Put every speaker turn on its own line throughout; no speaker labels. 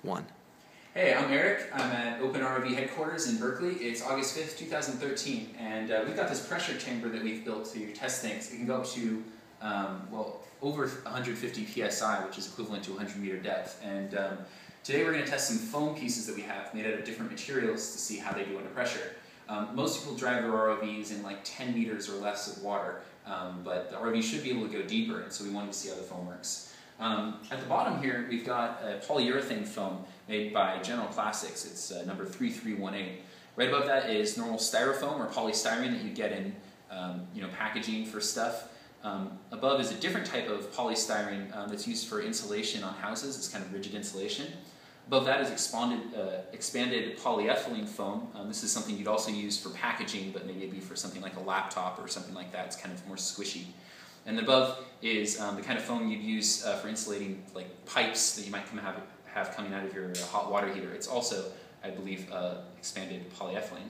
1.
Hey, I'm Eric. I'm at Open ROV headquarters in Berkeley. It's August 5th, 2013, and we've got this pressure chamber that we've built to test things. It can go up to, well, over 150 psi, which is equivalent to 100 meter depth. And today we're going to test some foam pieces that we have made out of different materials to see how they do under pressure. Most people drive their ROVs in like 10 meters or less of water, but the ROV should be able to go deeper, and so we wanted to see how the foam works. At the bottom here, we've got a polyurethane foam made by General Plastics. It's number 3318. Right above that is normal styrofoam or polystyrene that you get in packaging for stuff. Above is a different type of polystyrene that's used for insulation on houses. It's kind of rigid insulation. Above that is expanded polyethylene foam. This is something you'd also use for packaging, but maybe it'd be for something like a laptop or something like that. It's kind of more squishy. And above is the kind of foam you'd use for insulating like pipes that you might have coming out of your hot water heater. It's also, I believe, expanded polyethylene.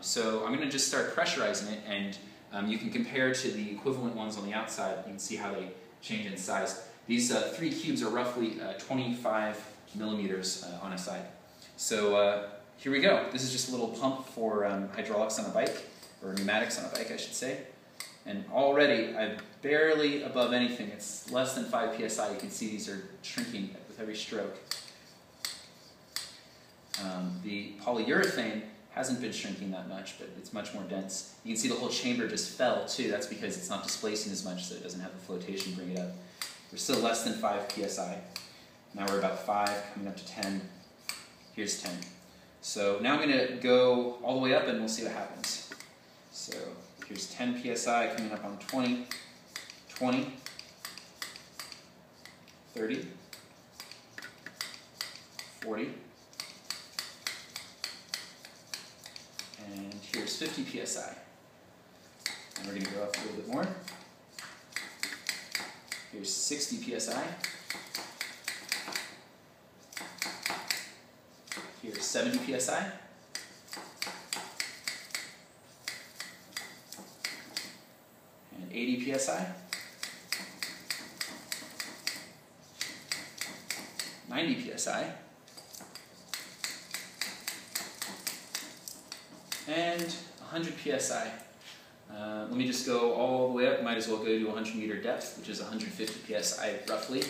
So I'm going to just start pressurizing it, and you can compare to the equivalent ones on the outside. You can see how they change in size. These 3 cubes are roughly 25 millimeters on a side. So here we go. This is just a little pump for hydraulics on a bike, or pneumatics on a bike, I should say. And already, I'm barely above anything. It's less than 5 psi. You can see these are shrinking with every stroke. The polyurethane hasn't been shrinking that much, but it's much more dense. You can see the whole chamber just fell too. That's because it's not displacing as much, so it doesn't have the flotation bring it up. We're still less than 5 psi. Now we're about 5, coming up to 10. Here's 10. So now I'm going to go all the way up and we'll see what happens. So here's 10 psi coming up on 20, 20, 30, 40, and here's 50 psi. And we're going to go up a little bit more. Here's 60 psi. Here's 70 psi. And 80 psi. 90 psi. And 100 psi. Let me just go all the way up. Might as well go to 100 meter depth, which is 150 psi roughly.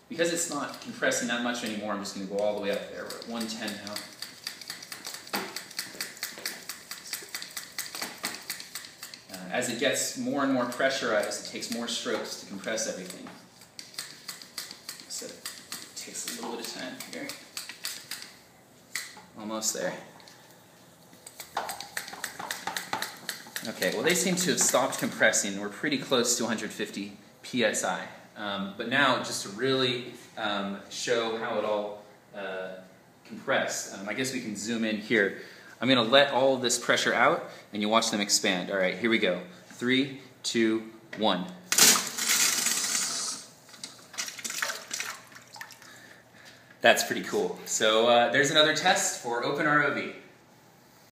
Because it's not compressing that much anymore, I'm just going to go all the way up there. We're at 110 now. As it gets more and more pressurized, it takes more strokes to compress everything. So it takes a little bit of time here. Almost there. Okay, well they seem to have stopped compressing. We're pretty close to 150 psi. But now, just to really show how it all compressed, I guess we can zoom in here. I'm going to let all of this pressure out, and you watch them expand. All right, here we go. 3, 2, 1. That's pretty cool. So there's another test for Open ROV.